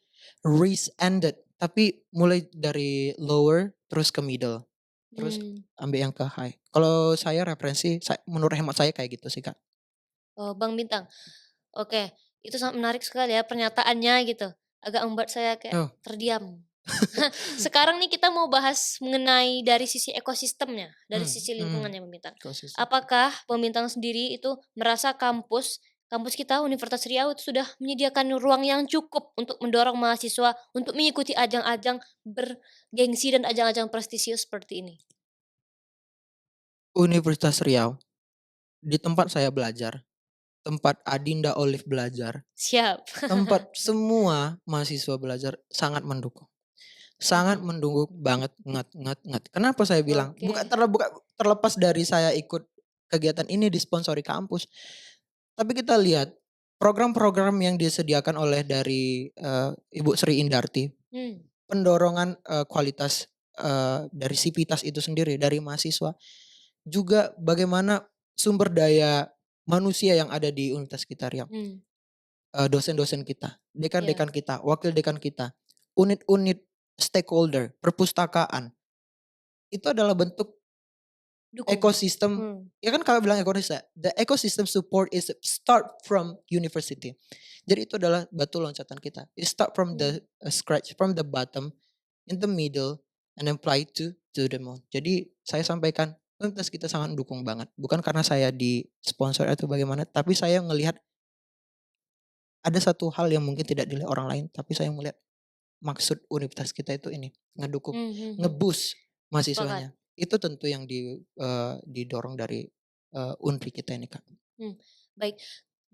risk ended, tapi mulai dari lower terus ke middle, terus Mmm. ambil yang ke high. Kalau saya referensi menurut hemat saya kayak gitu sih, Kak. Oh, Bang Bintang. Oke, itu sangat menarik sekali ya pernyataannya gitu, agak membuat saya kayak Oh, terdiam. Sekarang nih kita mau bahas mengenai dari sisi ekosistemnya, dari sisi mhm, lingkungannya Bang Bintang. ekosistem. Apakah Bang Bintang sendiri itu merasa kampus kita Universitas Riau itu sudah menyediakan ruang yang cukup untuk mendorong mahasiswa untuk mengikuti ajang-ajang bergengsi dan ajang-ajang prestisius seperti ini? Universitas Riau, di tempat saya belajar, tempat Adinda Olive belajar, Siap. tempat semua mahasiswa belajar sangat mendukung. Sangat Mhm. mendukung banget, Kenapa saya bilang? Oke. Bukan terlepas dari saya ikut kegiatan ini disponsori kampus, tapi kita lihat program-program yang disediakan oleh dari, Ibu Sri Indarti, Mmm. pendorongan, kualitas, dari sivitas itu sendiri, dari mahasiswa, juga bagaimana sumber daya manusia yang ada di universitas kita Riau, Mmm. dosen-dosen kita, Iya. dekan-dekan kita, wakil dekan kita, unit-unit stakeholder, perpustakaan, itu adalah bentuk Dukung. ekosistem, Mmm. ya kan kalau bilang ekosistem, the ecosystem support is start from university. Jadi itu adalah batu loncatan kita. It start from Mmm. the scratch, from the bottom, in the middle, and then fly to the moon. Jadi saya sampaikan, universitas kita sangat mendukung banget. Bukan karena saya di sponsor atau bagaimana, tapi saya ngelihat ada satu hal yang mungkin tidak dilihat orang lain, tapi saya melihat maksud universitas kita itu ini, ngedukung, nge-boost Sepakat. mahasiswanya. Itu tentu yang didorong dari, Unri kita ini, Kak. Mmm, baik.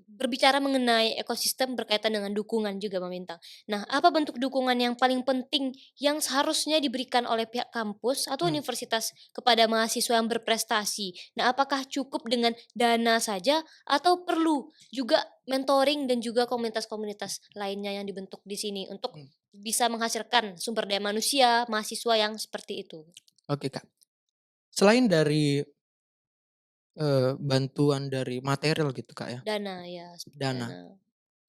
Berbicara mengenai ekosistem berkaitan dengan dukungan juga Bang Bintang. Nah, apa bentuk dukungan yang paling penting yang seharusnya diberikan oleh pihak kampus atau Mmm, universitas kepada mahasiswa yang berprestasi? Nah, apakah cukup dengan dana saja atau perlu juga mentoring dan juga komunitas-komunitas lainnya yang dibentuk di sini untuk mmm, bisa menghasilkan sumber daya manusia, mahasiswa yang seperti itu? oke, Kak. Selain dari, bantuan dari material gitu, Kak, ya, Dana ya, seperti dana. dana.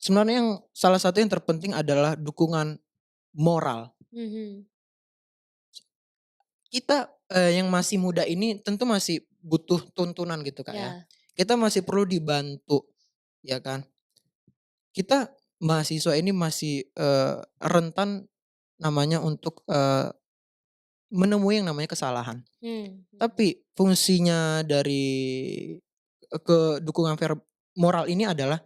Sebenarnya salah satu yang terpenting adalah dukungan moral. Mhm, Kita, yang masih muda ini tentu masih butuh tuntunan gitu, Kak, ya. ya, Kita masih perlu dibantu, ya kan. Kita mahasiswa ini masih, rentan namanya untuk, menemui yang namanya kesalahan. mhm, Tapi fungsinya dari, dukungan moral ini adalah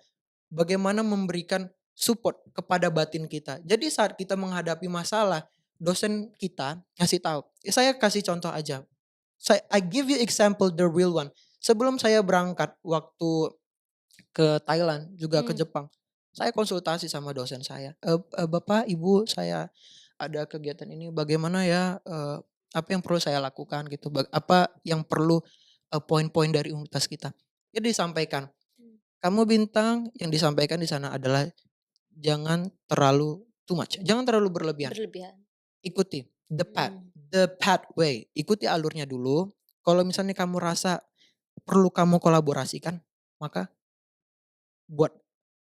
bagaimana memberikan support kepada batin kita. Jadi saat kita menghadapi masalah, dosen kita ngasih tahu, saya kasih contoh aja. I give you example the real one. Sebelum saya berangkat waktu ke Thailand, juga ke mmm, Jepang, saya konsultasi sama dosen saya, "Bapak, Ibu, saya ada kegiatan ini, bagaimana ya, apa yang perlu saya lakukan?" Gitu, apa yang perlu, poin-poin dari universitas kita. Jadi disampaikan, mmm, "Kamu Bintang," yang disampaikan di sana adalah jangan terlalu too much, jangan terlalu berlebihan. berlebihan. Ikuti Mmm, the pathway, ikuti alurnya dulu. Kalau misalnya kamu rasa perlu kamu kolaborasikan, maka buat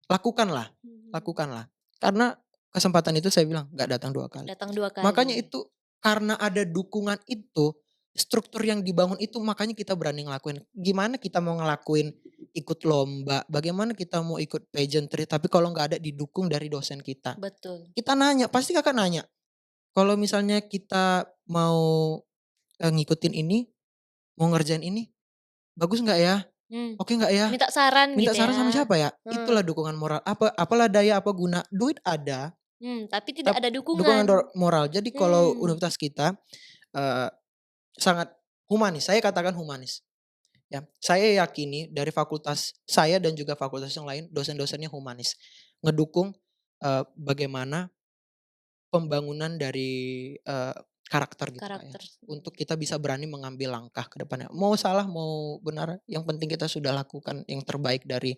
lakukanlah, mhm, lakukanlah. Karena kesempatan itu saya bilang nggak datang 2 kali. datang 2 Makanya kali. itu, karena ada dukungan itu, struktur yang dibangun itu makanya kita berani ngelakuin. Gimana kita mau ngelakuin ikut lomba, bagaimana kita mau ikut pageantry, tapi kalau nggak ada didukung dari dosen kita. Betul. Kita nanya, pasti Kakak nanya, kalau misalnya kita mau, ngikutin ini, mau ngerjain ini, bagus nggak ya? Mmm, Oke nggak ya? minta saran Minta gitu ya? saran sama siapa ya? Heeh, Itulah dukungan moral. Apalah daya, apa guna, duit ada, tapi tidak tap ada dukungan. dukungan moral. Jadi kalau Mmm, universitas kita, eee, sangat humanis, saya katakan humanis, ya. Saya yakini dari fakultas saya dan juga fakultas yang lain, dosen-dosennya humanis. Ngedukung, bagaimana pembangunan dari, karakter gitu, Kak, ya. karakter, Untuk kita bisa berani mengambil langkah ke depannya. Mau salah, mau benar, yang penting kita sudah lakukan yang terbaik dari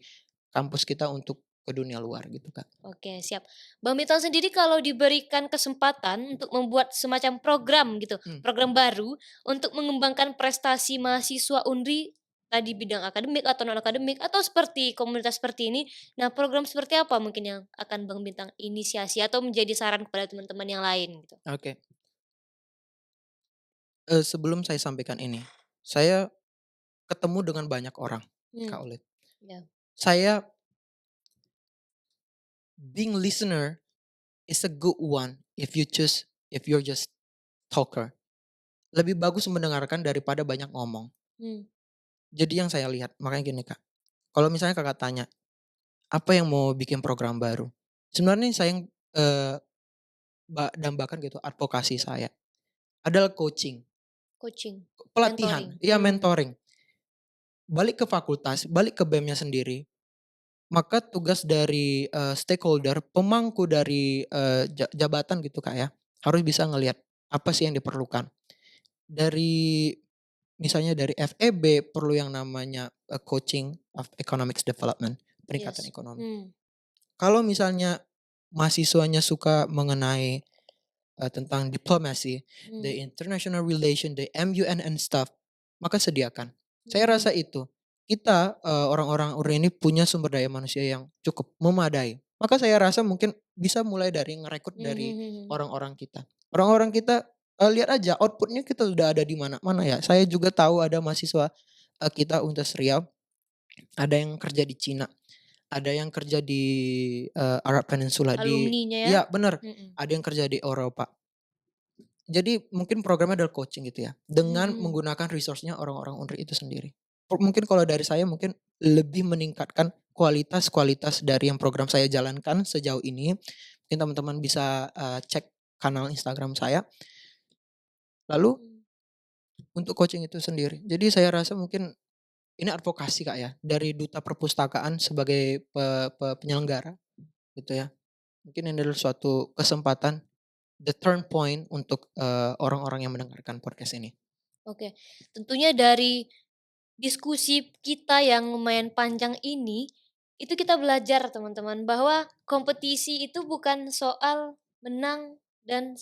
kampus kita untuk ke dunia luar gitu, Kak. oke siap. Bang Mito sendiri kalau diberikan kesempatan untuk membuat semacam program gitu, Mmm, program baru untuk mengembangkan prestasi mahasiswa UNRI, tadi bidang akademik atau non akademik atau seperti komunitas seperti ini, nah program seperti apa mungkin yang akan Bang Bintang inisiasi atau menjadi saran kepada teman-teman yang lain gitu? oke. Sebelum saya sampaikan ini, saya ketemu dengan banyak orang, Mmm, Kak Olid. ya, Saya being listener is a good one if you're just talker. Lebih bagus mendengarkan daripada banyak ngomong. mmm, Jadi yang saya lihat, makanya gini, Kak, kalau misalnya Kakak tanya, apa yang mau bikin program baru? Sebenarnya saya yang, eee, dambakan gitu, advokasi saya adalah coaching, coaching, pelatihan, mentoring, iya mentoring. Balik ke fakultas, balik ke BEM-nya sendiri, maka tugas dari, stakeholder, pemangku dari, jabatan gitu, Kak, ya, harus bisa ngelihat apa sih yang diperlukan. Dari misalnya dari FEB perlu yang namanya, coaching of economics development, peningkatan yes, ekonomi. Kalau misalnya mahasiswanya suka mengenai, tentang diplomasi, the mmm, international relation, the MUN and stuff, maka sediakan. Saya rasa mhm, itu, kita, orang-orang UNRI ini punya sumber daya manusia yang cukup memadai. Maka saya rasa mungkin bisa mulai dari ngerekrut mhm dari mhm mhm. orang-orang kita. Orang-orang kita, lihat aja output-nya kita udah ada di mana-mana ya. Saya juga tahu ada mahasiswa, kita Universitas Riau, ada yang kerja di Cina, ada yang kerja di, Arab Peninsula di, Alumninya ya? iya bener, Mhm, ada yang kerja di Eropa. Jadi mungkin programnya adalah coaching gitu ya, dengan mhm. menggunakan resource-nya orang-orang UNRI itu sendiri. mungkin kalau dari saya mungkin lebih meningkatkan kualitas dari yang program saya jalankan sejauh ini. Mungkin teman-teman bisa, cek kanal Instagram saya. Lalu Mmm. untuk coaching itu sendiri, jadi saya rasa mungkin ini advokasi Kak ya, dari Duta Perpustakaan sebagai penyelenggara gitu ya. Mungkin ini adalah suatu kesempatan, the turn point untuk, orang-orang yang mendengarkan podcast ini. Oke, tentunya dari diskusi kita yang lumayan panjang ini, itu kita belajar teman-teman bahwa kompetisi itu bukan soal menang dan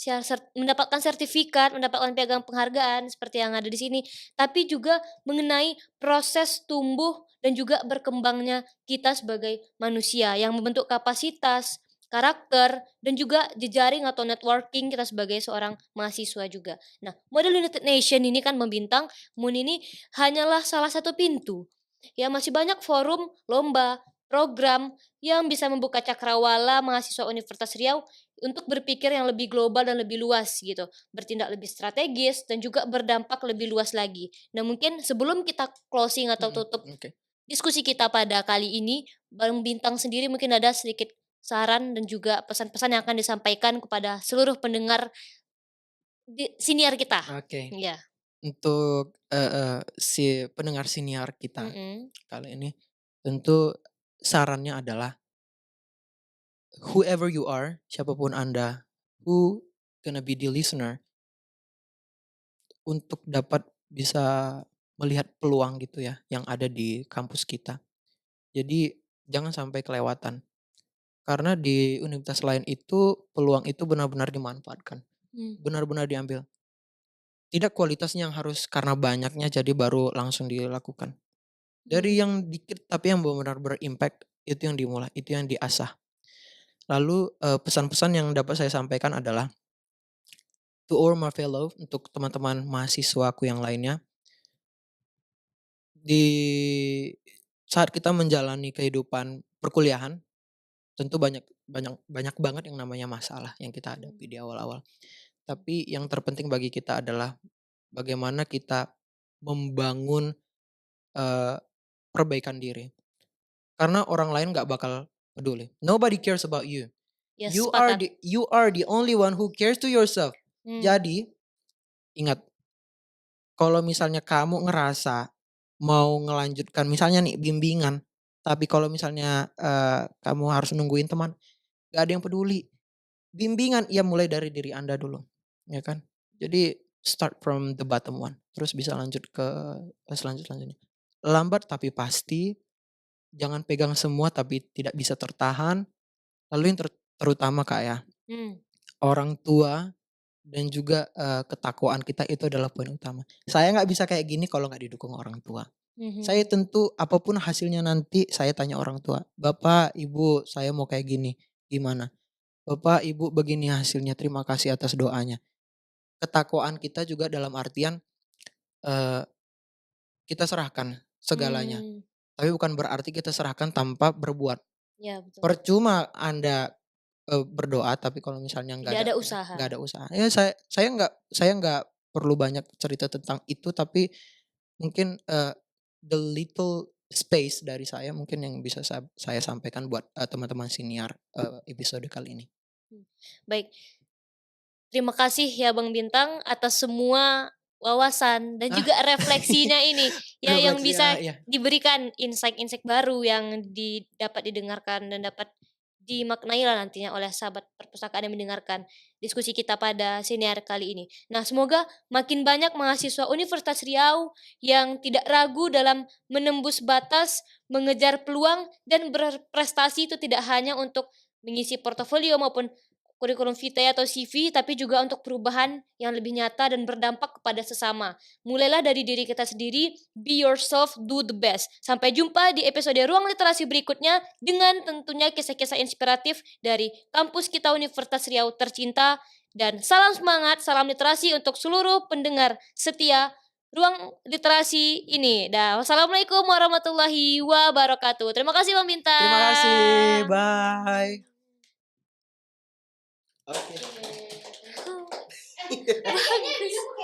mendapatkan sertifikat, mendapatkan piagam penghargaan seperti yang ada di sini, tapi juga mengenai proses tumbuh dan juga berkembangnya kita sebagai manusia yang membentuk kapasitas, karakter, dan juga jejaring atau networking kita sebagai seorang mahasiswa juga. Nah, Model United Nation ini kan membintang MUN ini hanyalah salah satu pintu. Ya masih banyak forum, lomba, program yang bisa membuka cakrawala mahasiswa Universitas Riau untuk berpikir yang lebih global dan lebih luas gitu, bertindak lebih strategis dan juga berdampak lebih luas lagi. Nah mungkin sebelum kita closing atau Mhm, tutup oke. diskusi kita pada kali ini, Bang Bintang sendiri mungkin ada sedikit saran dan juga pesan-pesan yang akan disampaikan kepada seluruh pendengar siniar kita. Oke. Iya. Untuk, si pendengar siniar kita Mhm. kali ini, tentu sarannya adalah whoever you are, siapapun Anda, who gonna be the listener, untuk dapat bisa melihat peluang gitu ya, yang ada di kampus kita. Jadi jangan sampai kelewatan, karena di universitas lain itu peluang itu benar-benar dimanfaatkan, Mmm. benar-benar diambil. Tidak kualitasnya yang harus karena banyaknya jadi baru langsung dilakukan. Dari Mmm. yang dikit tapi yang benar-benar berimpact, itu yang dimulai, itu yang diasah. Lalu, pesan-pesan yang dapat saya sampaikan adalah, to all my fellow, untuk teman-teman mahasiswaku yang lainnya, di saat kita menjalani kehidupan perkuliahan, tentu banyak banyak banyak banget yang namanya masalah yang kita Mmm. hadapi di awal-awal. Tapi yang terpenting bagi kita adalah bagaimana kita membangun, eee, perbaikan diri. Karena orang lain nggak bakal peduli. Nobody cares about you. Ya You are sepakat. the only one who cares to yourself. Mmm. Jadi, ingat, kalau misalnya kamu ngerasa mau ngelanjutkan misalnya nih bimbingan, tapi kalau misalnya, kamu harus nungguin teman, gak ada yang peduli. Bimbingan, ya mulai dari diri Anda dulu, ya kan. Jadi start from the bottom one, terus bisa lanjut ke selanjutnya. Lambat tapi pasti, jangan pegang semua tapi tidak bisa tertahan. Lalu yang terutama Kak ya, Mmm. orang tua dan juga, ketakwaan kita itu adalah poin utama. Saya nggak bisa kayak gini kalau nggak didukung orang tua. Saya Mhm. tentu apapun hasilnya nanti saya tanya orang tua, "Bapak, Ibu, saya mau kayak gini, gimana? Bapak, Ibu, begini hasilnya, terima kasih atas doanya." Ketakwaan kita juga dalam artian, eee, kita serahkan segalanya, Mmm. tapi bukan berarti kita serahkan tanpa berbuat. Ya betul. Percuma Anda, berdoa tapi kalau misalnya Tidak ada usaha. nggak ada usaha. Ya saya nggak perlu banyak cerita tentang itu, tapi mungkin, the little space dari saya mungkin yang bisa saya sampaikan buat, teman-teman senior, episode kali ini. Mmm. Baik, terima kasih ya Bang Bintang atas semua wawasan dan Ah, juga refleksinya ini, ya yang refleksi, bisa iya. diberikan insight-insight baru yang dapat didengarkan dan dapat dimaknailah nantinya oleh sahabat perpustakaan yang mendengarkan diskusi kita pada siniar kali ini. Nah, semoga makin banyak mahasiswa Universitas Riau yang tidak ragu dalam menembus batas, mengejar peluang dan berprestasi itu tidak hanya untuk mengisi portofolio maupun kurikulum vitae atau CV, tapi juga untuk perubahan yang lebih nyata dan berdampak kepada sesama. Mulailah dari diri kita sendiri, be yourself, do the best. Sampai jumpa di episode Ruang Literasi berikutnya dengan tentunya kisah-kisah inspiratif dari kampus kita Universitas Riau tercinta. Dan salam semangat, salam literasi untuk seluruh pendengar setia Ruang Literasi ini. Dan wassalamualaikum warahmatullahi wabarakatuh. Terima kasih Bang Terima kasih, Bintang. bye. Oke. Bagus.